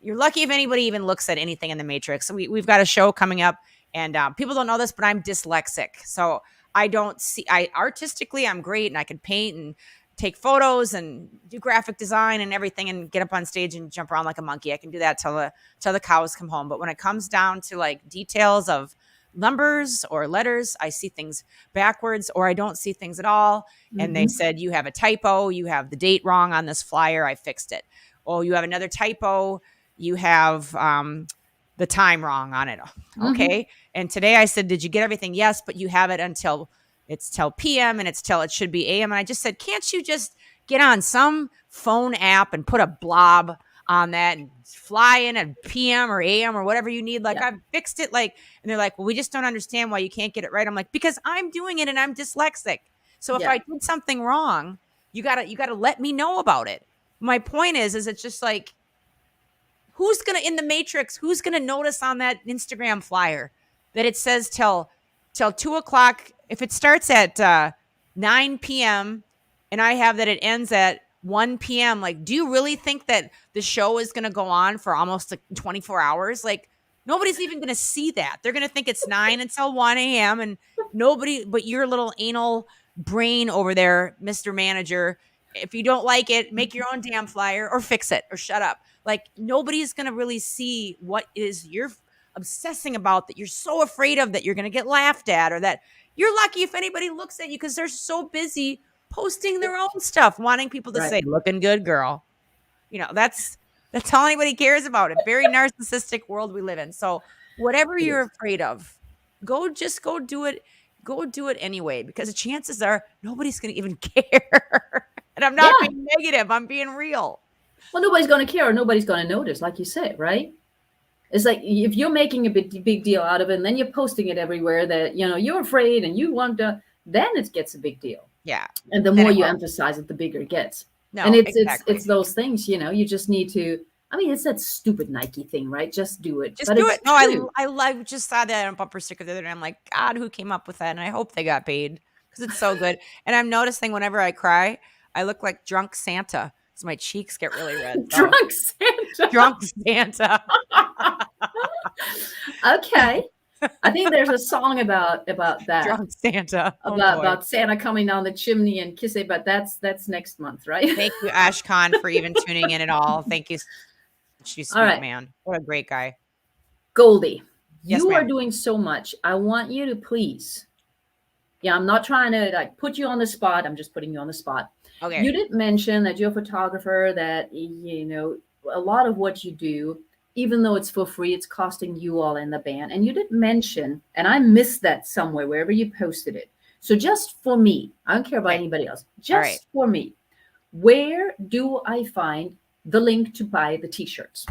even looks at anything in the Matrix. So we've got a show coming up, and people don't know this, but I'm dyslexic. So artistically, I'm great, and I can paint and take photos and do graphic design and everything and get up on stage and jump around like a monkey. I can do that till the cows come home. But when it comes down to like details of numbers or letters, I see things backwards or I don't see things at all. And they said, you have a typo. You have the date wrong on this flyer. I fixed it. Oh, you have another typo. You have the time wrong on it. Okay. And today I said, did you get everything? Yes, but you have it until it's till PM and it should be AM. And I just said, can't you just get on some phone app and put a blob on that and fly in at PM or AM or whatever you need? Like I fixed it. Like, and they're like, well, we just don't understand why you can't get it right. I'm like, because I'm doing it and I'm dyslexic. So if I did something wrong, you gotta let me know about it. My point is it's just like, who's in the Matrix, who's gonna notice on that Instagram flyer that it says till 2:00? If it starts at 9 p.m. and I have that it ends at 1 p.m., like, do you really think that the show is going to go on for almost like 24 hours? Like, nobody's even going to see that. They're going to think it's 9 until 1 a.m. and nobody but your little anal brain over there, Mr. Manager. If you don't like it, make your own damn flyer or fix it or shut up. Like, nobody's going to really see what is you're obsessing about, that you're so afraid of, that you're going to get laughed at, or that you're lucky if anybody looks at you because they're so busy posting their own stuff, wanting people to say, looking good, girl. That's all anybody cares about. A very narcissistic world we live in. So whatever you're afraid of, go do it. Go do it anyway, because the chances are nobody's going to even care. And I'm not being negative. I'm being real. Well, nobody's going to care or nobody's going to notice, like you said, right? It's like if you're making a big deal out of it and then you're posting it everywhere that, you're afraid and you want to, then it gets a big deal. Yeah. And the more you emphasize it, the bigger it gets. No, and it's those things, you just need to, it's that stupid Nike thing, right? Just do it. Just do it. No, I just saw that on a bumper sticker the other day. I'm like, God, who came up with that? And I hope they got paid because it's so good. And I'm noticing whenever I cry, I look like drunk Santa. So my cheeks get really red. So. Drunk Santa. Okay. I think there's a song about that. Drunk Santa. About Santa coming down the chimney and kissing, but that's next month, right? Thank you, Ashkan, for even tuning in at all. Thank you. She's sweet, man. What a great guy. Goldy, you are doing so much. I want you to please. Yeah, I'm not trying to put you on the spot. I'm just putting you on the spot. Okay. You did mention that you're a photographer, that, a lot of what you do, even though it's for free, it's costing you all in the band. And you did mention, and I missed that somewhere, wherever you posted it. So just for me, I don't care about anybody else. Just for me, where do I find the link to buy the t-shirts?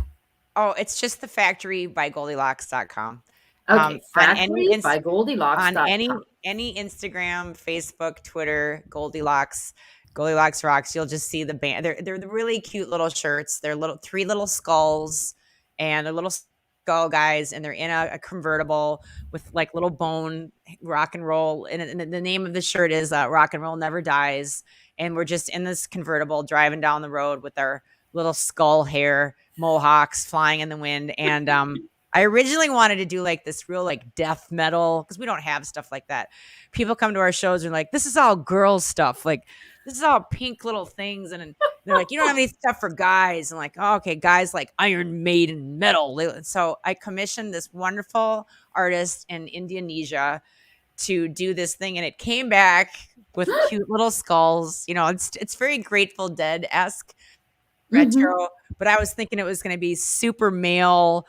Oh, it's just the factory by goldilocks.com. Okay, On any factory by goldilocks.com. any Instagram, Facebook, Twitter, Goldilocks Rocks, you'll just see the band. They're the really cute little shirts. They're three little skulls, and they're little skull guys, and they're in a convertible with like little bone rock and roll. And the name of the shirt is Rock and Roll Never Dies. And we're just in this convertible driving down the road with our little skull hair mohawks flying in the wind. And I originally wanted to do like this real like death metal, because we don't have stuff like that. People come to our shows and like, this is all girl stuff. Like, this is all pink little things. And they're like, you don't have any stuff for guys. And like, oh, okay, guys like Iron Maiden metal. So I commissioned this wonderful artist in Indonesia to do this thing, and it came back with cute little skulls. You know, it's very Grateful Dead-esque retro, but I was thinking it was going to be super male,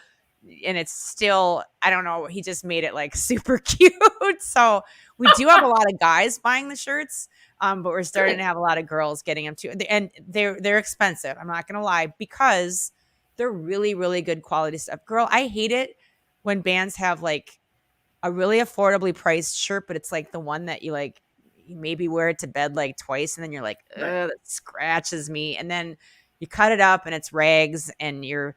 and it's still, I don't know, he just made it like super cute. So we do have a lot of guys buying the shirts, but we're starting to have a lot of girls getting them too. And they're expensive, I'm not going to lie, because they're really, really good quality stuff. Girl, I hate it when bands have like a really affordably priced shirt, but it's like the one that you like, you maybe wear it to bed like twice, and then you're like, ugh, that scratches me. And then you cut it up and it's rags, and you're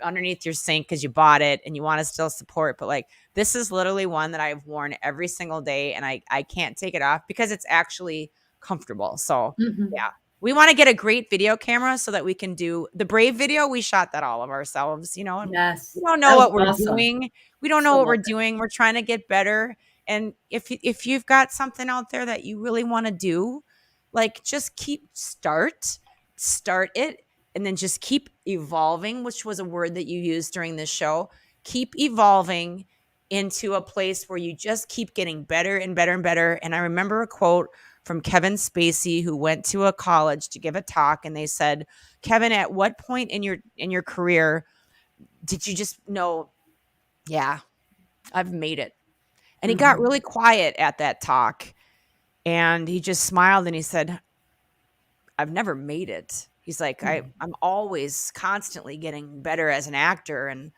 underneath your sink because you bought it and you want to still support. But like, this is literally one that I've worn every single day, and I can't take it off because it's actually comfortable. So yeah, we want to get a great video camera so that we can do the Brave video. We shot that all of ourselves, you know, and we don't know what we're doing. We don't know what we're doing. We're trying to get better. And if you've got something out there that you really want to do, like, just start it, and then just keep evolving, which was a word that you used during this show. Keep evolving into a place where you just keep getting better and better and better. And I remember a quote from Kevin Spacey, who went to a college to give a talk, and they said, Kevin, at what point in your career did you just know, yeah, I've made it? And he got really quiet at that talk, and he just smiled and he said, I've never made it. He's like, I'm always constantly getting better as an actor and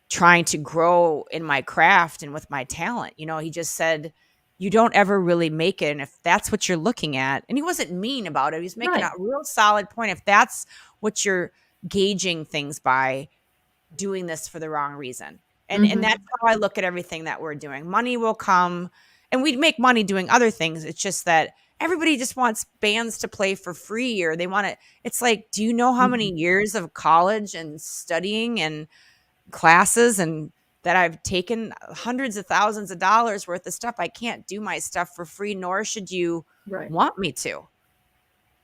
trying to grow in my craft and with my talent. You know, he just said, you don't ever really make it. And if that's what you're looking at, and he wasn't mean about it, he's making a real solid point. If that's what you're gauging things by, doing this for the wrong reason. And that's how I look at everything that we're doing. Money will come, and we make money doing other things. It's just that everybody just wants bands to play for free, or they want to. It's like, do you know how many years of college and studying and classes and that I've taken hundreds of thousands of dollars worth of stuff? I can't do my stuff for free, nor should you want me to.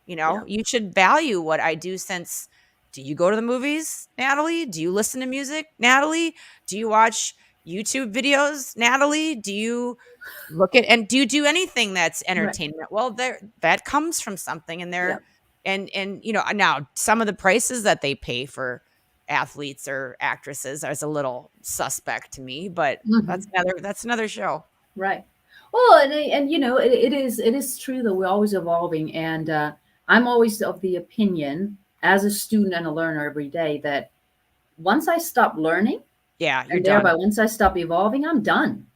You know, you should value what I do. Since, do you go to the movies, Natalie? Do you listen to music, Natalie? Do you watch YouTube videos, Natalie? Do you look at, and do you do anything that's entertainment? Well, that comes from something, and and you know, now some of the prices that they pay for athletes or actresses is a little suspect to me, but that's another show. Right. Well, and you know, it is true that we're always evolving, and I'm always of the opinion, as a student and a learner every day, that once I stop learning, you're and done. thereby once I stop evolving, I'm done.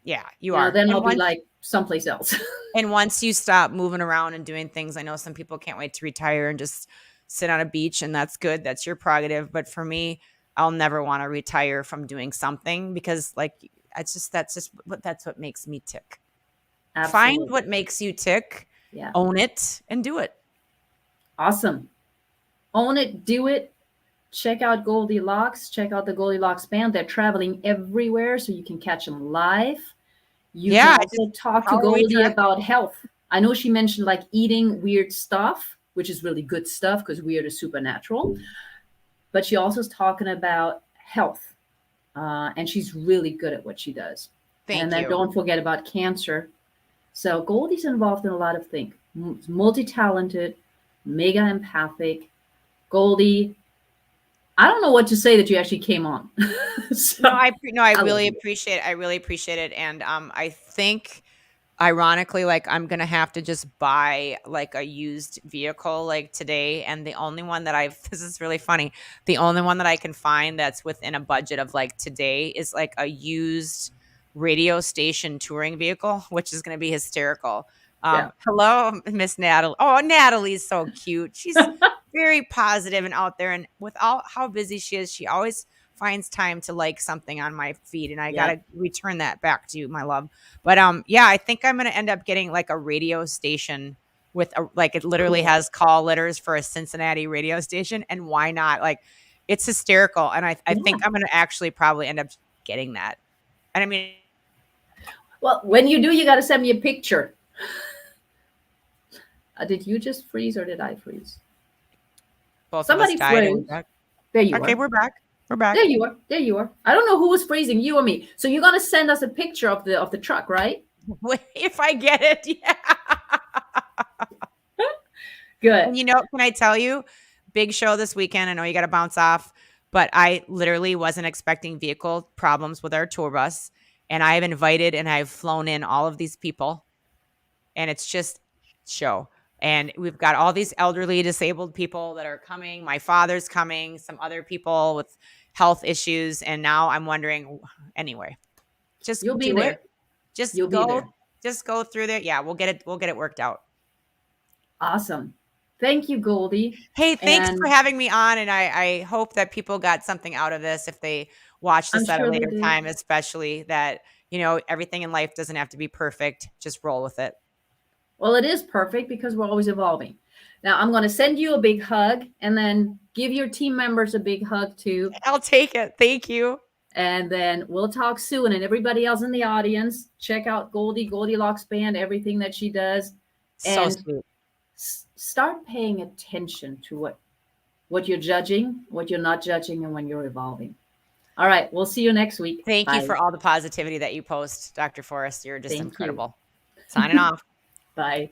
Yeah, you are. Then I'll be like someplace else. And once you stop moving around and doing things, I know some people can't wait to retire and just sit on a beach, and that's good. That's your prerogative. But for me, I'll never want to retire from doing something, because like, that's what makes me tick. Absolutely. Find what makes you tick, own it, and do it. Awesome. Own it, do it. Check out Goldy Locks. Check out the Goldy Locks band. They're traveling everywhere, so you can catch them live. You can also talk to Goldy about health. I know she mentioned like eating weird stuff, which is really good stuff because weird is supernatural. But she also is talking about health, and she's really good at what she does. And then don't forget about cancer. So Goldy's involved in a lot of things. Multi-talented, mega empathic. Goldy, I don't know what to say that you actually came on. I really appreciate it. I really appreciate it. And I think ironically, like I'm gonna have to just buy like a used vehicle like today, and the only one that I've this is really funny. The only one that I can find that's within a budget of like today is like a used radio station touring vehicle, which is gonna be hysterical. Yeah. Hello, Miss Natalie. Oh, Natalie's so cute. She's very positive and out there, and with all how busy she is, she always finds time to like something on my feed, and I Yeah. gotta return that back to you, my love. But yeah, I think I'm gonna end up getting like a radio station with a like it literally Cool. has call letters for a Cincinnati radio station, and why not? Like it's hysterical, and I Yeah. think I'm gonna actually probably end up getting that. And I mean, Well, when you do, you got to send me a picture. Did you just freeze or did I freeze? both Somebody of us died. And froze. There you okay, are. we're back. We're back. There you are. There you are. I don't know who was freezing, you or me. So you're gonna send us a picture of the truck, right? If I get it, yeah. Good. And can I tell you, big show this weekend. I know you got to bounce off, but I literally wasn't expecting vehicle problems with our tour bus. And I've invited and I've flown in all of these people, and it's just show. And we've got all these elderly disabled people that are coming. My father's coming, some other people with health issues. And now I'm wondering, anyway, just You'll be do there. it. Just You'll be go, there. just go through there. Yeah, we'll get it worked out. Awesome. Thank you, Goldy. Hey, thanks And for having me on. And I hope that people got something out of this if they watch this I'm at a sure they later did. time, especially that, everything in life doesn't have to be perfect. Just roll with it. Well, it is perfect because we're always evolving. Now, I'm going to send you a big hug and then give your team members a big hug too. I'll take it. Thank you. And then we'll talk soon. And everybody else in the audience, check out Goldy Locks Band, everything that she does. So And sweet. start paying attention to what you're judging, what you're not judging, and when you're evolving. All right. We'll see you next week. Thank Bye. you for all the positivity that you post, Dr. Forrest. You're just Thank you. incredible. Signing off. Bye.